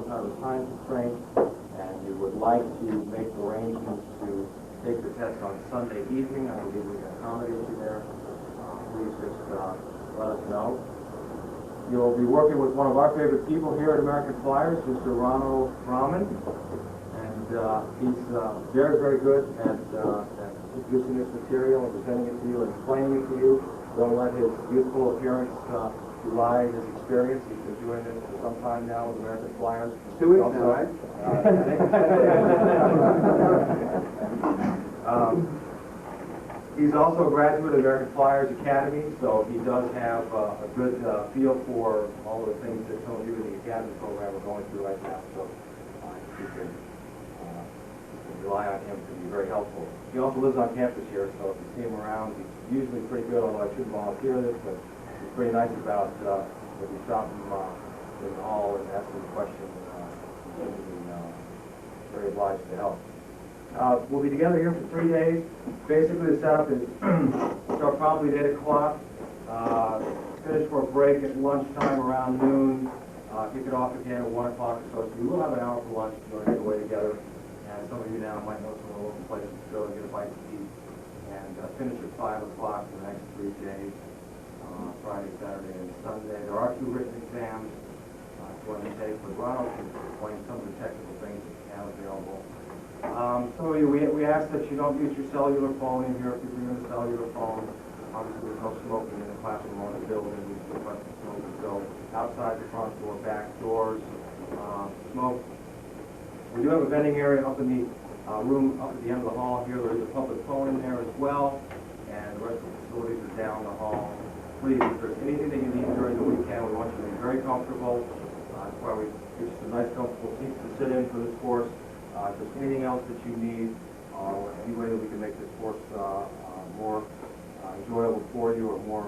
kind of a time constraint, and you would like to make arrangements to take the test on Sunday evening, I believe we can accommodate you there. Please just let us know. You'll be working with one of our favorite people here at American Flyers, Mr. Rahman, and he's very, very good at introducing this material and presenting it to you and explaining it to you. Don't let his youthful appearance belie his experience. He's been doing this for some time now with American Flyers. 2 weeks now, right? He's also a graduate of American Flyers Academy, so he does have a good feel for all the things that some of you in the Academy program are going through right now. So you can rely on him to be very helpful. He also lives on campus here, so if you see him around, he's usually pretty good, although I shouldn't volunteer this, but he's pretty nice about if you stop him in the hall and ask him a question, he's very obliged to help. We'll be together here for 3 days. Basically, the setup is start probably at 8 o'clock, finish for a break at lunchtime around noon, kick it off again at 1 o'clock or so. So we will have an hour for lunch if you want to get away together. And some of you now might know some of the local places to go and get a bite to eat. And finish at 5 o'clock for the next 3 days, Friday, Saturday, and Sunday. There are 2 written exams to undertake, but Ronald can explain some of the technical things that you have available. Some of you, we ask that you don't use your cellular phone in here if you bring in a cellular phone. Obviously, there's no smoking in the classroom or in the building. We request the smoking. So outside the front door, back doors, smoke. We do have a vending area up in the room up at the end of the hall here. There is a public phone in there as well, and the rest of the facilities are down the hall. Please, if there's anything that you need during the weekend, we want you to be very comfortable. That's why we give you some nice, comfortable seats to sit in for this course. If there's anything else that you need, or any way that we can make this course more enjoyable for you or more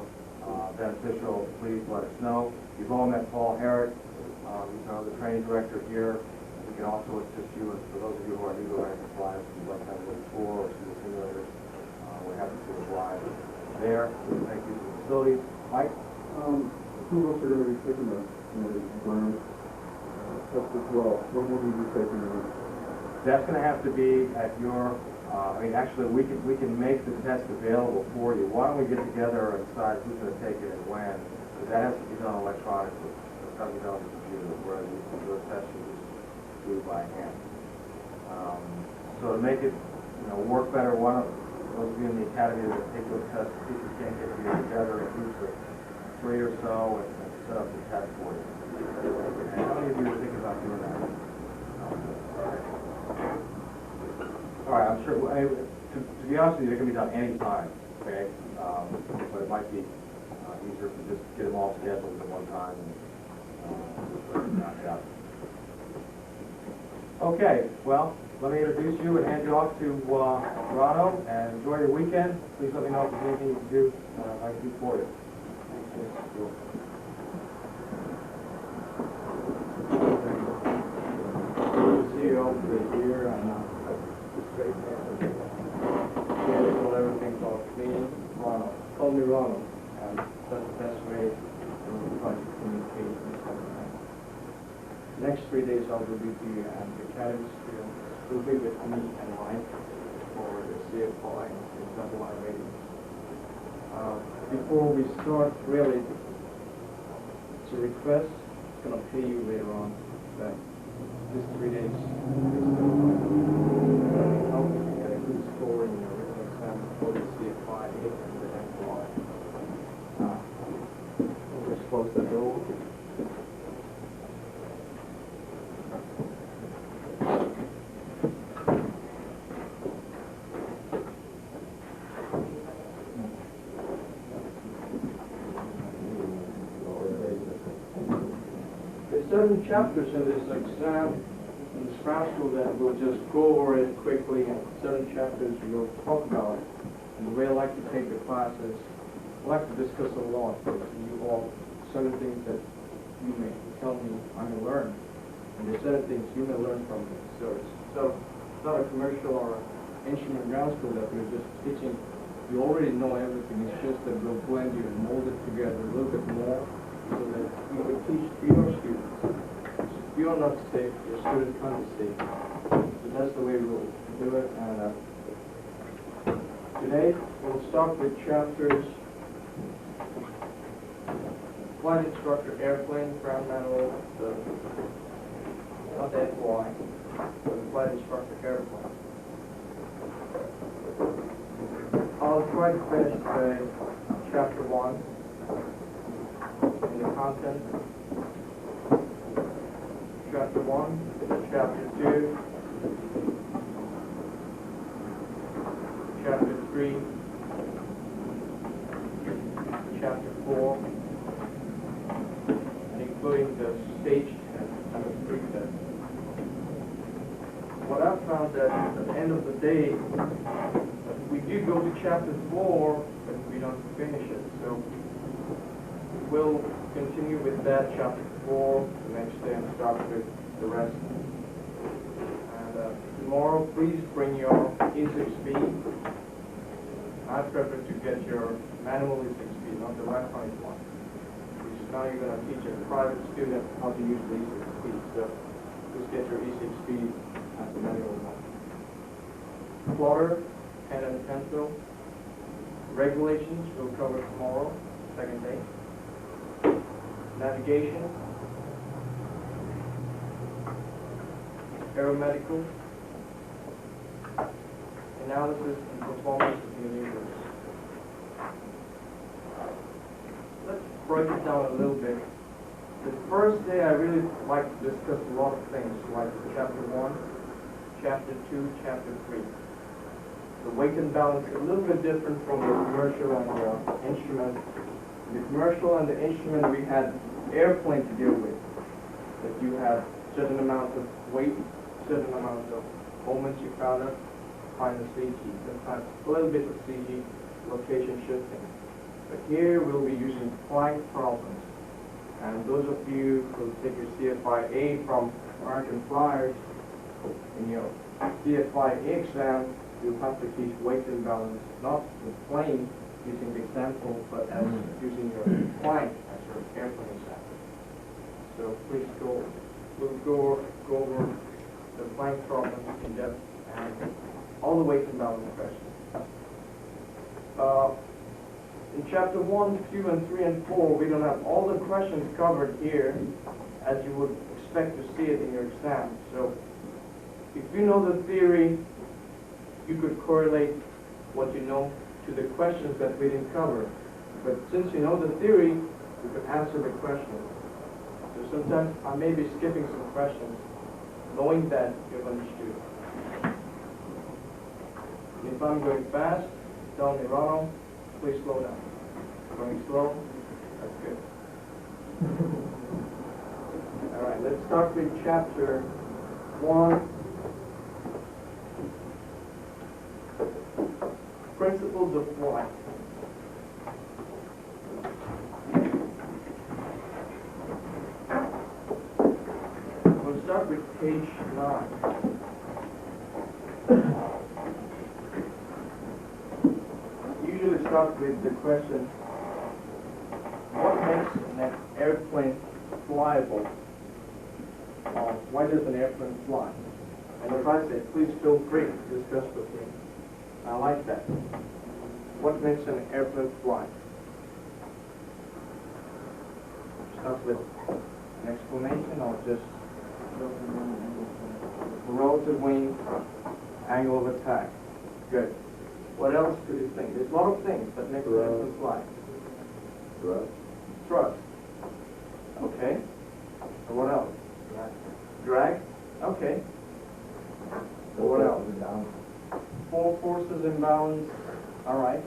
beneficial, please let us know. You've all met Paul Herrick, who's the training director here. We can also assist you, for those of you who are new to American Flyers, if you'd like to have a little tour or see the simulators, we're happy to oblige there. Thank you for the facilities. Mike? Who else are going to be taking the exam test as well? When will you be taking it? That's going to have to be at your, actually we can make the test available for you. Why don't we get together and decide who's going to take it and when? Because that has to be done electronically. It's got to be done on the computer, whereas you can do a test, you just do it by hand. So to make it, work better, why don't those of you in the academy that take those tests, the teachers can't get you together in groups of 3 or so and set up the test for you. And how many of you are thinking about doing that? All right, I'm sure, to be honest with you, they can be done any time, okay? But it might be easier to just get them all scheduled at one time and knock it out. Okay, well, let me introduce you and hand you off to Rano, and enjoy your weekend. Please let me know if there's anything you can do I can do for you. See you all for the year and straight schedule everything's all clean. Ronald. Call me Ronald. And that's the best way to try to communicate with someone. Next 3 days I will be here and the Academy students will be with me and Mike for the CFI and the double I rating. Before we start, really, it's a request. It's going to pay you later on that this 3 days is going to help you get a good score in your written exam before the CFI and the MFI. We're supposed to go. Certain chapters in this exam, in this class school, that we'll just go over it quickly, and certain chapters we'll talk about. And the way I like to take the class is, I like to discuss a lot with you all, certain things that you may tell me I may learn, and there's certain things you may learn from me. So it's not a commercial or instrument ground school that we're just teaching. You already know everything. It's just that we'll blend you and mold it together a little bit more, so that you can teach your students. you're not safe, your student can't be safe. So that's the way we'll do it. And today we'll start with chapters Flight Instructor Airplane, Ground Manual, not FY, but the Flight Instructor Airplane. I'll try to finish chapter 1 in the content. Chapter 1, chapter 2, chapter 3, chapter 4, and including the stage test and the pre-test. What I've found that at the end of the day, we do go to chapter 4, but we don't finish it. So we'll continue with that chapter 4 the next day and start with the rest. And tomorrow, please bring your E6B. I prefer to get your manual E6B, not the electronic one. Because now you're going to teach a private student how to use the E6B. So just get your E6B as the manual one. Plotter, pen and pencil. Regulations we'll cover tomorrow, second day. Navigation. Aeromedical. Analysis and performance of maneuvers. Let's break it down a little bit. The first day I really like to discuss a lot of things, like chapter 1, chapter 2, chapter 3. The weight and balance is a little bit different from the commercial and the instrument. In the commercial and the instrument, we had airplane to deal with. That you have certain amount of weight, certain amount of moments you found out, find the CG. Sometimes a little bit of CG, location shifting. But here we'll be using flight problems. And those of you who take your CFIA from American Flyers, in your CFIA exam, you'll have to teach weight and balance, not the plane using the example, but as using your plane as your airplane example. So please we'll go over the plane problems in depth and all the weight and balance questions. In chapter 1, 2, and 3, and 4, we don't have all the questions covered here as you would expect to see it in your exam. So if you know the theory, you could correlate what you know to the questions that we didn't cover. But since you know the theory, you can answer the questions. So sometimes I may be skipping some questions, knowing that you've understood. If I'm going fast, tell me, Ronald, please slow down. Going slow? That's good. All right, let's start with chapter 1. Principles of flight. We'll start with page 9. Usually start with the question, what makes an airplane flyable? Why does an airplane fly? And if I say, please feel free to discuss with me. I like that. What makes an airplane fly? Start with an explanation or just relative wing, angle of attack. Good. What else could you think? There's a lot of things that make an airplane fly. Thrust. Thrust. Okay. And what else? Drag. Okay. And what else? Four forces in balance. All right,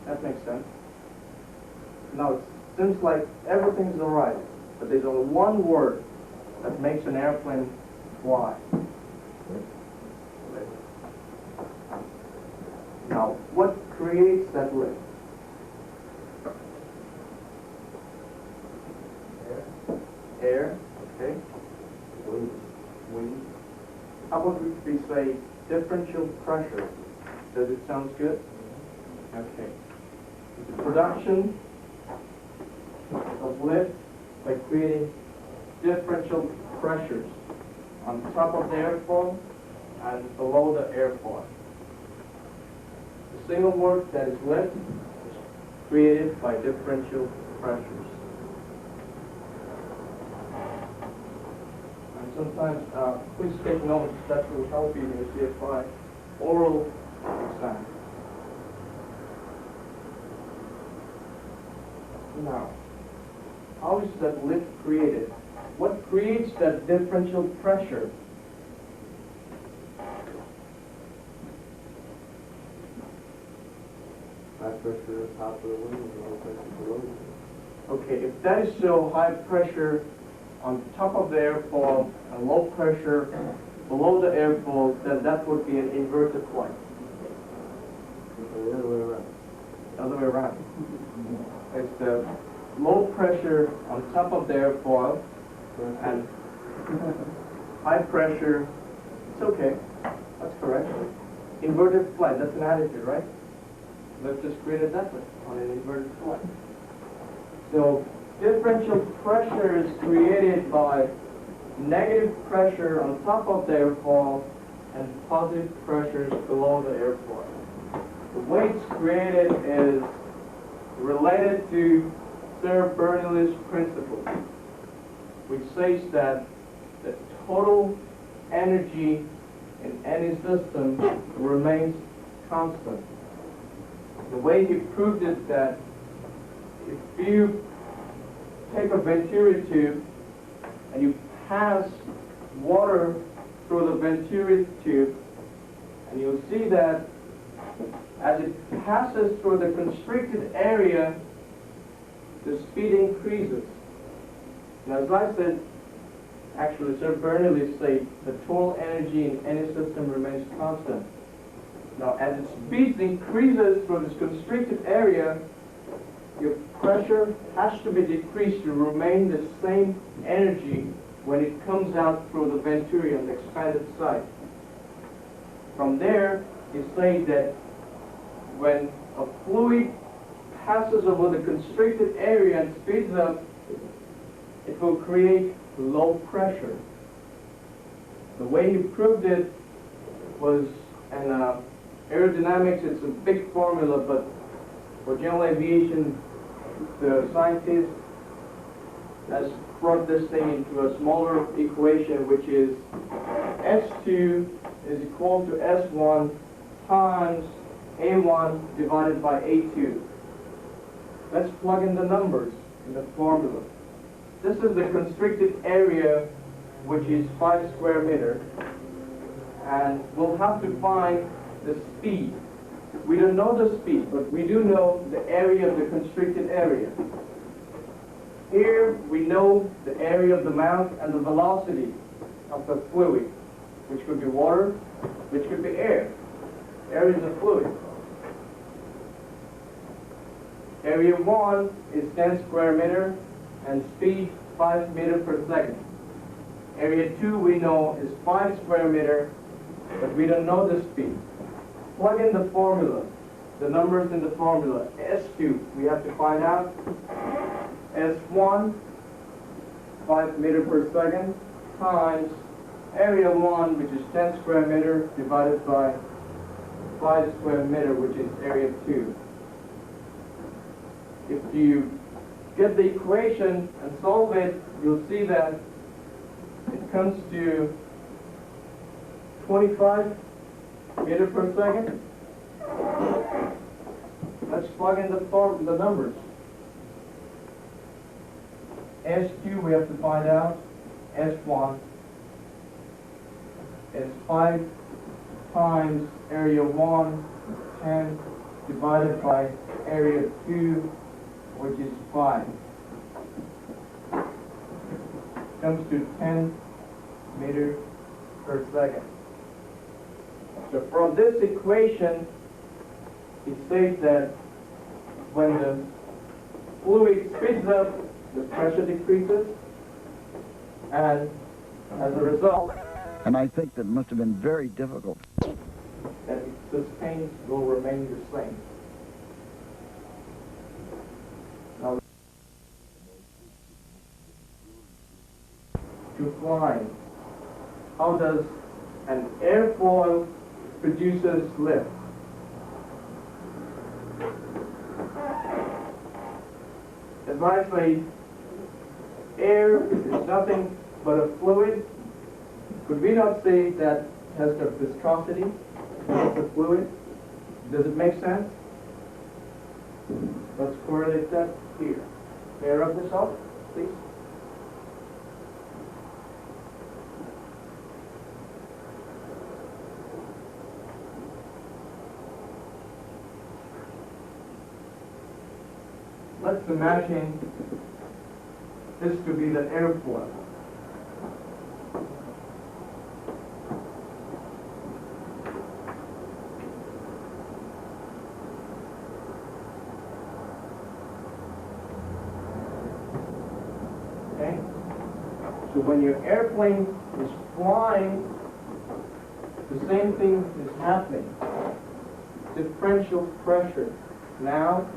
that makes sense. Now it seems like everything's all right, but there's only one word that makes an airplane fly. Lift. Now, what creates that lift? Air. Okay. Wind. How about we say differential pressure? Does it sound good? Okay. The production of lift by creating differential pressures. on top of the airfoil and below the airfoil. The single work that is left is created by differential pressures. And sometimes, please take notes, that will help you in your CFI oral exam. Now, how is that lift created? What creates that differential pressure? High pressure at the top of the wing and low pressure below. Okay, if that is so, high pressure on top of the airfoil and low pressure below the airfoil, then that would be an inverted flight. The other way around. The other way around. It's the low pressure on top of the airfoil and high pressure. It's okay. That's correct. Inverted flight, that's an attitude, right? Let's just create it that way, on an inverted flight. So differential pressure is created by negative pressure on top of the airfoil and positive pressures below the airfoil. The way it's created is related to Sir Bernoulli's principle, which says that the total energy in any system remains constant. The way he proved it that if you take a Venturi tube and you pass water through the Venturi tube, and you'll see that as it passes through the constricted area, the speed increases. Now, as I said, actually, Sir Bernoulli said the total energy in any system remains constant. Now, as its speed increases through this constricted area, your pressure has to be decreased to remain the same energy when it comes out through the Venturi on the expanded side. From there, you say that when a fluid passes over the constricted area and speeds up, it will create low pressure. The way he proved it was, and aerodynamics, it's a big formula, but for general aviation, the scientist has brought this thing into a smaller equation, which is S2 is equal to S1 times A1 divided by A2. Let's plug in the numbers in the formula. This is the constricted area, which is 5 square meters, and we'll have to find the speed. We don't know the speed, but we do know the area of the constricted area. Here we know the area of the mouth and the velocity of the fluid, which could be water, which could be air. Air is a fluid. Area 1 is 10 square meter and speed 5 meters per second. Area 2 we know is 5 square meter, but we don't know the speed. Plug in the formula, the numbers in the formula. S2, we have to find out. S1, 5 meters per second, times area 1, which is 10 square meter, divided by 5 square meter, which is area 2. If you get the equation and solve it, you'll see that it comes to 25 meters per second. Let's plug in the numbers. S2 we have to find out. S1 is 5 times area 1, 10, divided by area 2, which is 5. Comes to 10 meters per second. So from this equation, it says that when the fluid speeds up, the pressure decreases, and as a result, And I think that must have been very difficult. that its sustains will remain the same. Now, to fly how does an airfoil produces lift. As I say, air is nothing but a fluid. Could we not say that it has the viscosity of the fluid? Does it make sense? Let's correlate that here. May I rub this off, please? Let's imagine this to be the airfoil. Okay? So when your airplane is flying, the same thing is happening. Differential pressure. Now,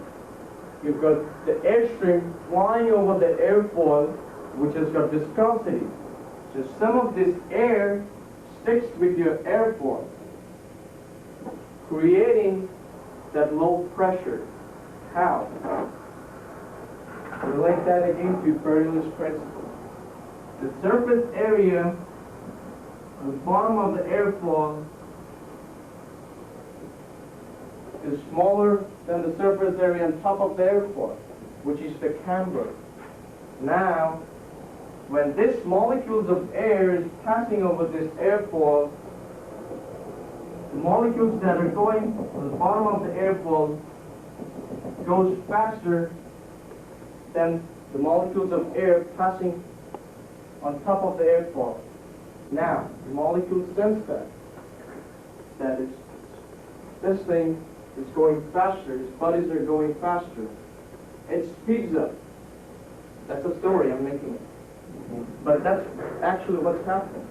you've got the airstream flying over the airfoil, which has got viscosity. So some of this air sticks with your airfoil, creating that low pressure. How? Relate that again to Bernoulli's principle. The surface area on the bottom of the airfoil is smaller than the surface area on top of the airfoil, which is the camber. Now, when this molecules of air is passing over this airfoil, the molecules that are going on the bottom of the airfoil goes faster than the molecules of air passing on top of the airfoil. Now, the molecules sense that it's, this thing is going faster, its bodies are going faster. It speeds up. That's a story I'm making. But that's actually what's happening.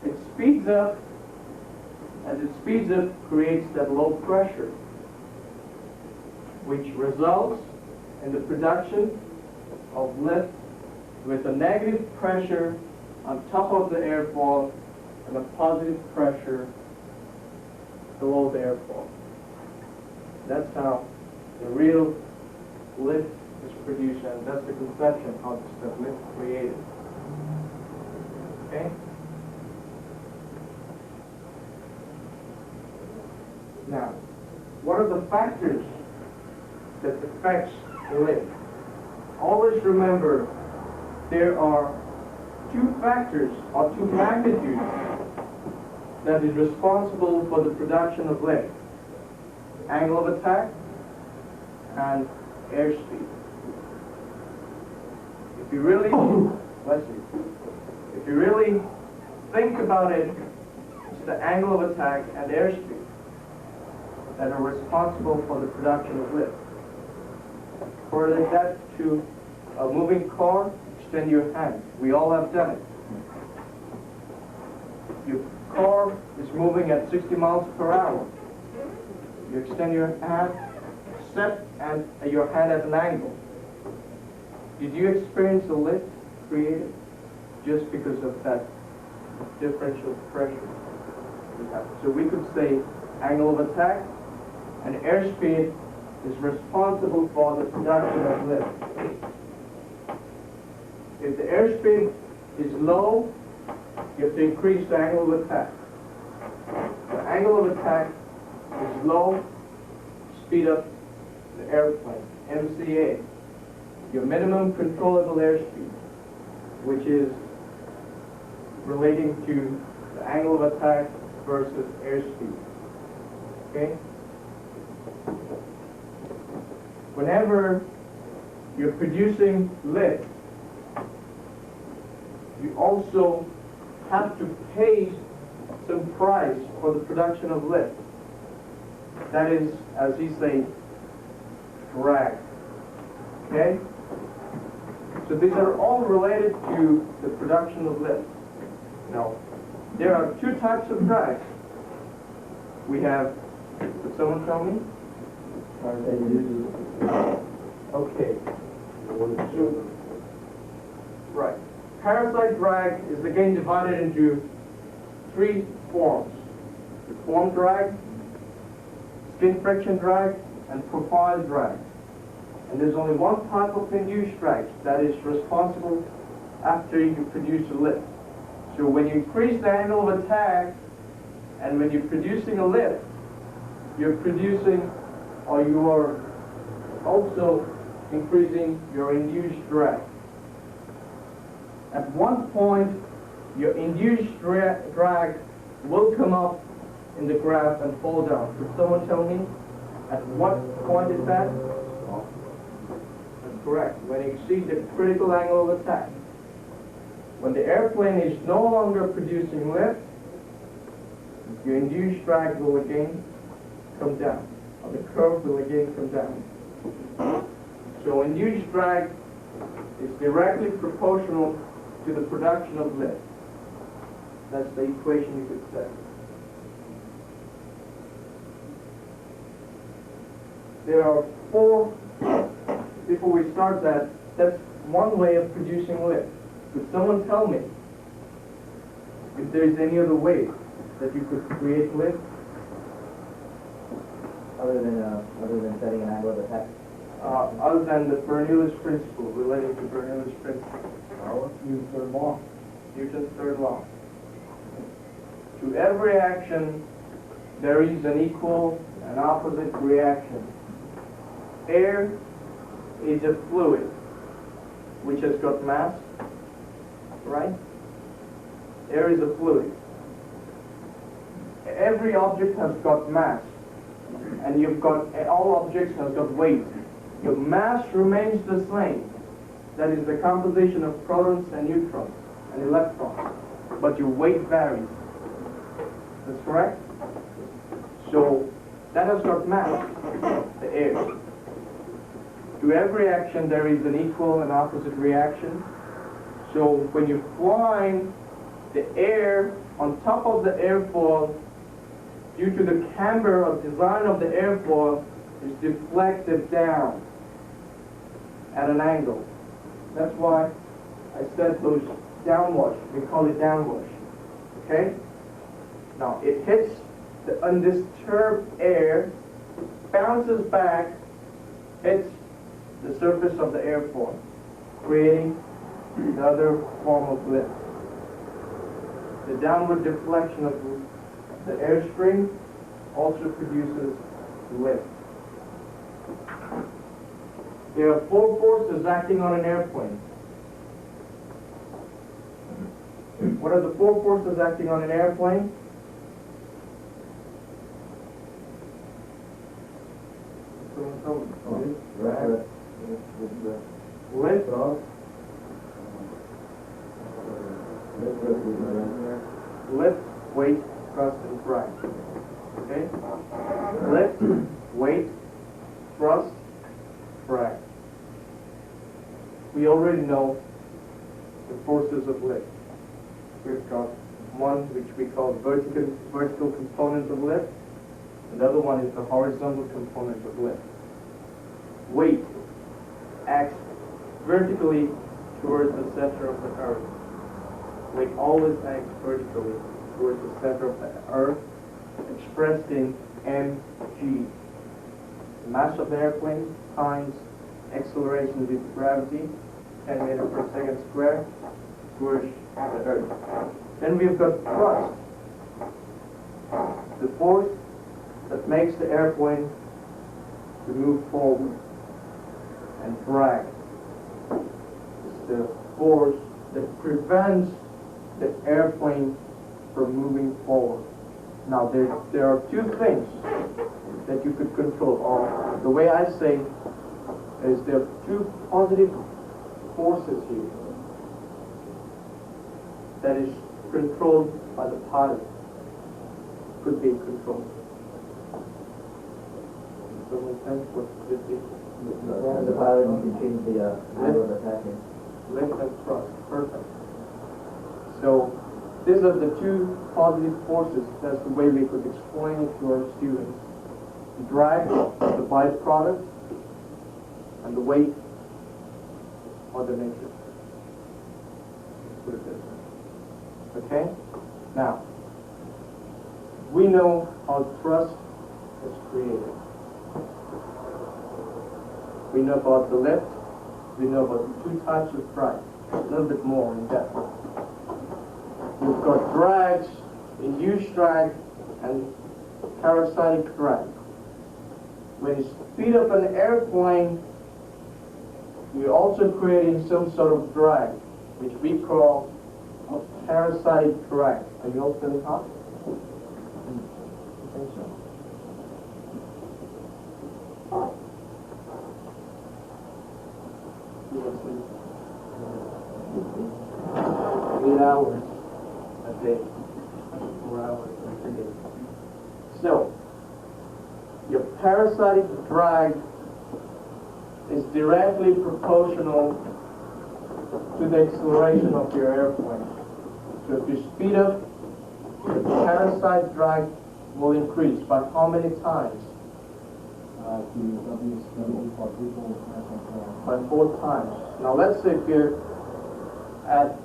It speeds up. As it speeds up, creates that low pressure, which results in the production of lift with a negative pressure on top of the airfoil and a positive pressure below the airfoil. That's how the real lift is produced, and that's the conception of the lift created. Okay? Now, what are the factors that affects lift? Always remember there are two factors or two magnitudes that is responsible for the production of lift: angle of attack and airspeed. If you really, if you really think about it, it's the angle of attack and airspeed that are responsible for the production of lift. Correlate that to a moving car, extend your hand. We all have done it. Your car is moving at 60 miles per hour. You extend your hand, set and your hand at an angle. Did you experience a lift created just because of that differential pressure? So we could say angle of attack and airspeed is responsible for the production of lift. If the airspeed is low, you have to increase the angle of attack. The angle of attack is low, speed up the airplane, MCA, your minimum controllable airspeed, which is relating to the angle of attack versus airspeed. Okay? Whenever you're producing lift, you also have to pay some price for the production of lift. That is, as he says, drag. Okay? So these are all related to the production of lift. Now, there are two types of drags. We have, could someone tell me? Okay. Right. parasite drag is again divided into three forms: deformed drag, skin friction drag, and profile drag. And there's only one type of induced drag that is responsible after you produce a lift. So when you increase the angle of attack, and when you're producing a lift, you're producing, or you are also increasing your induced drag. At one point, your induced drag will come up in the graph and fall down. Could someone tell me at what point is that? That's correct. When you exceed the critical angle of attack. When the airplane is no longer producing lift, your induced drag will again come down, or the curve will again come down. So induced drag is directly proportional to the production of lift. That's the equation you could say. There are four, before we start that, that's one way of producing lift. Could someone tell me if there is any other way that you could create lift? Other than setting an angle of attack? Other than the Bernoulli's principle, relating to Bernoulli's principle. Newton's third law. Newton's third law. To every action, there is an equal and opposite reaction. Air is a fluid which has got mass, right? Air is a fluid. Every object has got mass, and you've got, all objects have got weight. Your mass remains the same. That is the composition of protons and neutrons and electrons, but your weight varies. That's correct? So that has got mass, the air. To every action there is an equal and opposite reaction. So when you're flying, the air on top of the airfoil, due to the camber of design of the airfoil, is deflected down at an angle. That's why I said those downwash. We call it downwash. Okay? Now it hits the undisturbed air, bounces back, hits the surface of the airfoil, creating the other form of lift. The downward deflection of the airstream also produces lift. There are four forces acting on an airplane. What are the four forces acting on an airplane? Lift, lift, weight, thrust, and drag. Okay? Lift, weight, thrust, drag. We already know the forces of lift. We've got one which we call vertical component of lift. Another one is the horizontal component of lift. Weight acts vertically towards the center of the earth. Weight always acts vertically towards the center of the earth, expressed in mg. The mass of the airplane times acceleration due to gravity, 10 meters per second squared, towards the earth. Then we've got thrust, the force that makes the airplane to move forward, and drag is the force that prevents the airplane from moving forward. Now there are two things that you could control, or the way I say is there are two positive forces here that is controlled by the pilot, could be controlled. So in a sense, what could be? The pilot can change the angle of attacking. Lift and thrust. Perfect. So these are the two positive forces. That's the way we could explain it to our students. The drag, the byproduct, and the weight, Mother Nature. put it this way. Okay? Now, we know how thrust is created. We know about the lift. We know about the two types of drag. A little bit more in depth. We've got drags, induced drag, and parasitic drag. When you speed up an airplane, you're also creating some sort of drag, which we call a parasitic drag. Are you all feeling hot? I think so. 8 hours a day. 4 hours a day. So, your parasitic drag is directly proportional to the acceleration of your airplane. So if you speed up, the parasite drag will increase. By how many times? By 4 times. Now let's say if you're at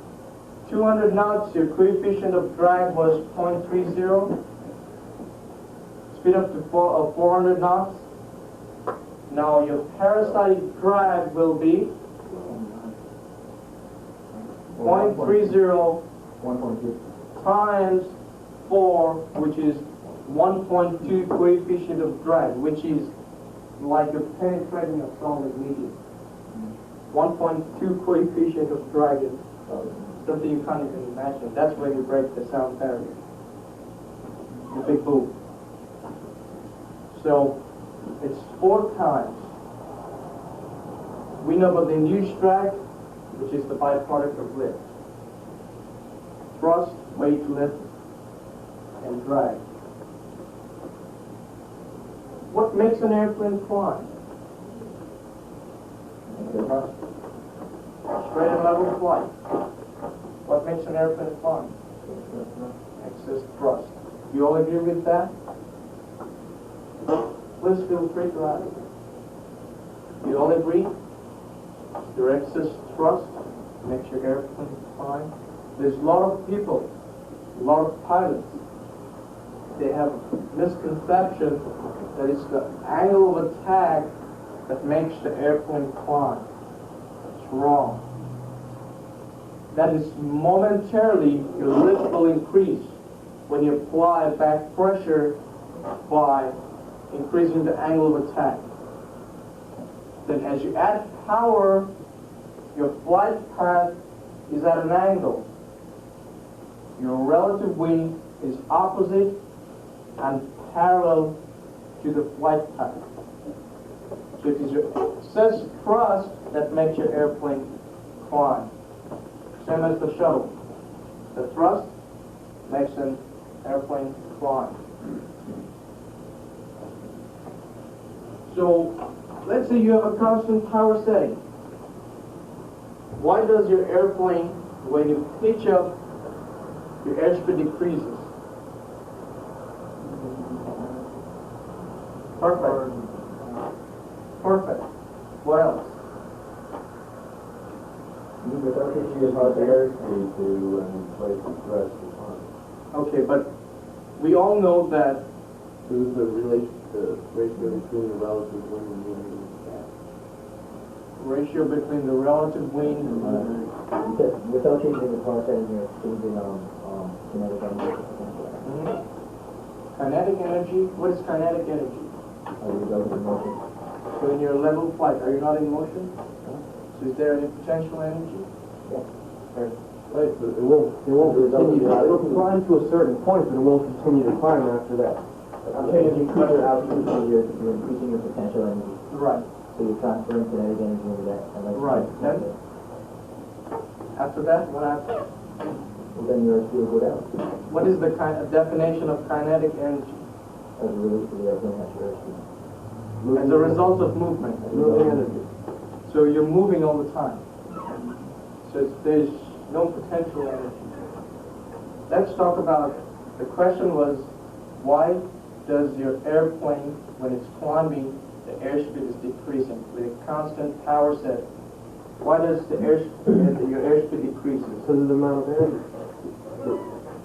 200 knots, your coefficient of drag was 0.30. Speed up to 400 knots. Now your parasitic drag will be 0.30 times 4, which is 1.2 coefficient of drag, which is like you're penetrating a solid medium. 1.2 coefficient of drag is something you can't even imagine. That's when you break the sound barrier. The big boom. So it's 4 times. We know about the induced drag, which is the byproduct of lift. Thrust, weight, lift, and drag. What makes an airplane fly? Straight and level flight. What makes an airplane fly? Excess thrust. You all agree with that? Please feel free to ask. You all agree? Your excess thrust makes your airplane fly. There's a lot of people, a lot of pilots, they have a misconception that it's the angle of attack that makes the airplane climb. It's wrong. That is momentarily your lift will increase when you apply back pressure by increasing the angle of attack. Then as you add power, your flight path is at an angle. Your relative wing is opposite and parallel to the flight path. So it is your excess thrust that makes your airplane climb. Same as the shuttle. The thrust makes an airplane climb. So let's say you have a constant power setting. Why does your airplane, when you pitch up, your airspeed decreases? Perfect. Perfect. What else? Without teaching us how to airspeed to inflate the thrust is fine. Okay, but we all know that Who's the ratio between the relative wind and moving gas? ratio between the relative wing Without changing the power setting, you're changing kinetic energy potential. kinetic energy. What is kinetic energy? You go to motion. So in your level flight, are you not in motion? So is there any potential energy? Yeah. Right, but it won't continue to, it'll climb to a certain point, but it won't continue to climb after that. I'm saying as you increase your altitude, you're increasing your potential energy. Right. So you're transferring kinetic energy into that. And like Right. Then, after that, what happens? well, then your speed will go down. What is the definition of kinetic energy? As a release of the airplane at your airspeed. As a result of movement. Moving energy. So you're moving all the time. So there's no potential energy. Let's talk about, the question was, why does your airplane, when it's climbing, the airspeed is decreasing with a constant power setting? Why does your airspeed decreases? Because of the amount of air.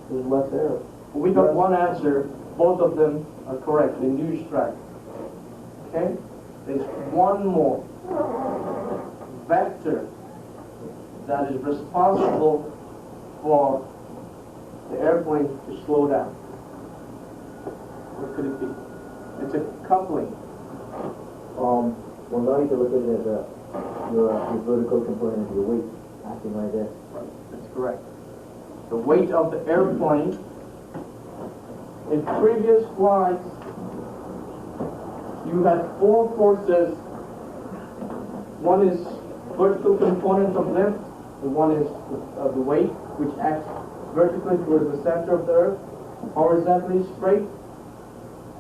There's less air. We got one answer. Both of them are correct. The induced drag. Okay? There's one more vector that is responsible for the airplane to slow down. What could it be? It's a coupling. Well, now you can look at it as your vertical component of your weight acting right there. Right. That's correct. The weight of the airplane. In previous flights, you had four forces. One is vertical component of lift, the one is the weight, which acts vertically towards the center of the earth, horizontally straight,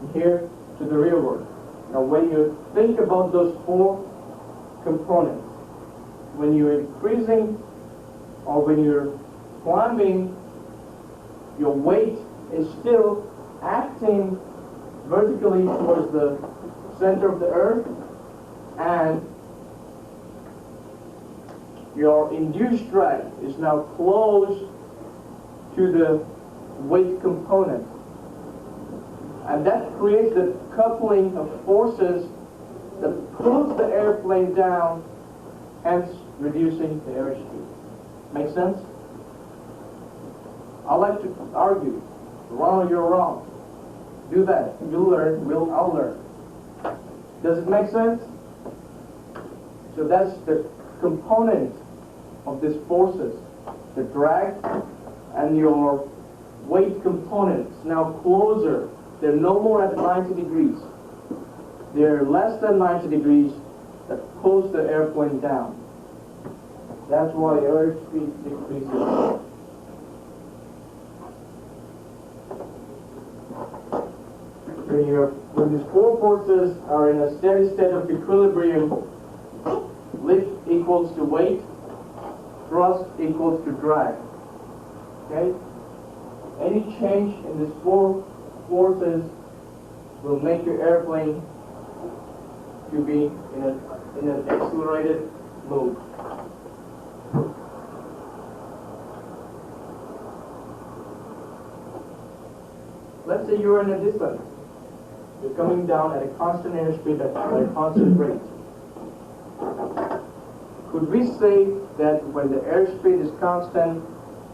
and here to the rearward. Now when you think about those four components, when you're increasing or when you're climbing, your weight is still acting vertically towards the center of the earth, and your induced drag is now close to the weight component. And that creates the coupling of forces that pulls the airplane down, hence reducing the airspeed. Make sense? I like to argue. Wrong or you're wrong. Do that. You'll learn. I'll learn. Does it make sense? So that's the component of these forces. The drag and your weight components now closer. They're no more at 90 degrees. They're less than 90 degrees that pulls the airplane down. That's why airspeed decreases. When these four forces are in a steady state of equilibrium, lift equals to weight, thrust equals to drag. Okay? Any change in these four forces will make your airplane to be in an accelerated mode. Let's say you're in a descent. You're coming down at a constant airspeed at a constant rate. Could we say that when the airspeed is constant,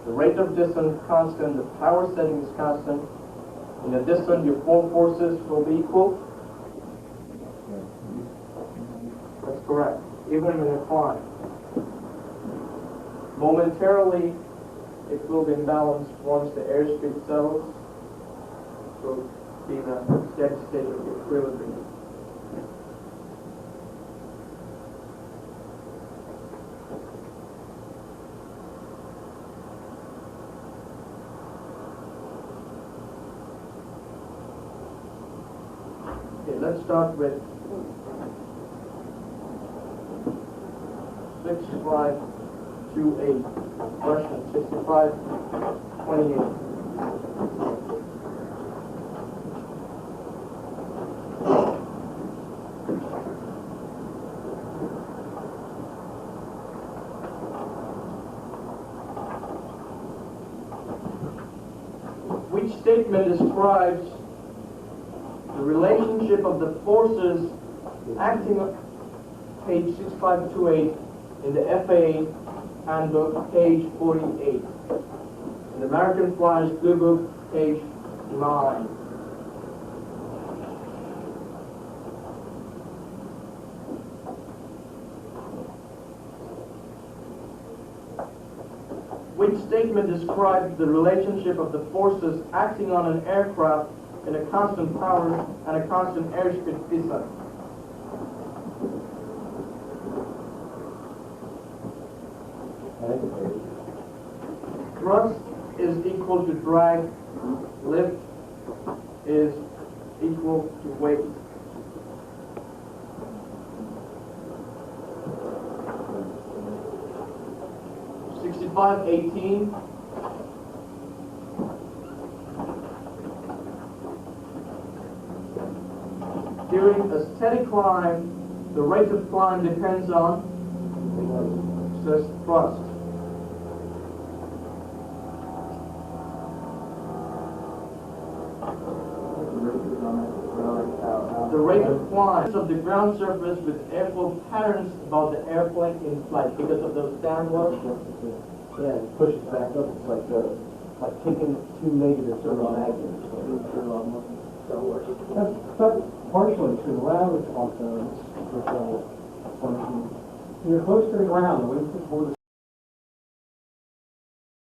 the rate of descent is constant, the power setting is constant, in a descent your four forces will be equal? That's correct. Even in a climb. Momentarily, it will be in balance once the airspeed settles. So be in a steady state of equilibrium. Okay, let's start with 6528. Question 6528. Which statement describes the relationship of the forces acting on page 6528 in the FAA handbook, page 48. In the American Flyers Blue Book, page 9. Which statement describes the relationship of the forces acting on an aircraft in a constant power and a constant airspeed descent? Thrust is equal to drag, lift is equal to weight. $65.18. During a steady climb, the rate of climb depends on says thrust. The rate of climb of the ground surface with airflow patterns about the airplane in flight because of those downward. Yeah, it pushes back up, it's like taking two negatives from a magnet. That's partially true. The lab is also function. You're close to the ground, the wind support is